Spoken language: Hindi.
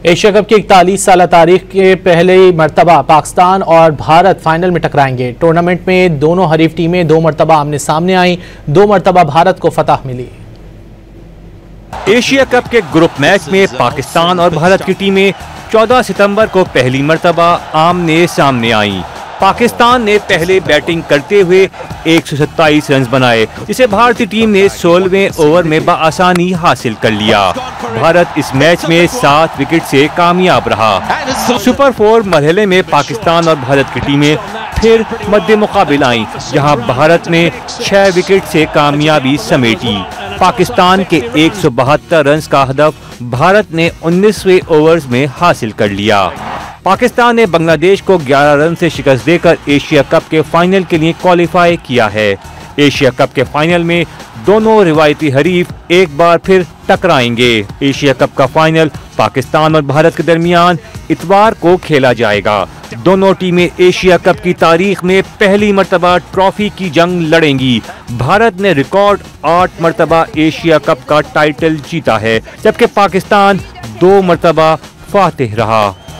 एशिया कप की 41 साल तारीख के पहले मरतबा पाकिस्तान और भारत फाइनल में टकराएंगे। टूर्नामेंट में दोनों हरीफ टीमें 2 मरतबा आमने सामने आई, 2 मरतबा भारत को फतह मिली। एशिया कप के ग्रुप मैच में पाकिस्तान और भारत की टीमें 14 सितंबर को पहली मरतबा आमने सामने आईं। पाकिस्तान ने पहले बैटिंग करते हुए 127 रन बनाए, जिसे भारतीय टीम ने 16वें ओवर में बआसानी हासिल कर लिया। भारत इस मैच में 7 विकेट से कामयाब रहा। सुपर 4 मरहले में पाकिस्तान और भारत की टीमें फिर मध्य मुकाबिल आईं, जहां भारत ने 6 विकेट से कामयाबी समेटी। पाकिस्तान के 172 रन का हदफ भारत ने 19वें ओवर में हासिल कर लिया। पाकिस्तान ने बांग्लादेश को 11 रन से शिकस्त देकर एशिया कप के फाइनल के लिए क्वालिफाई किया है। एशिया कप के फाइनल में दोनों रिवायती हरीफ एक बार फिर टकराएंगे। एशिया कप का फाइनल पाकिस्तान और भारत के दरमियान इतवार को खेला जाएगा। दोनों टीमें एशिया कप की तारीख में पहली मर्तबा ट्रॉफी की जंग लड़ेंगी। भारत ने रिकॉर्ड 8 मर्तबा एशिया कप का टाइटल जीता है, जबकि पाकिस्तान 2 मर्तबा फातिह रहा।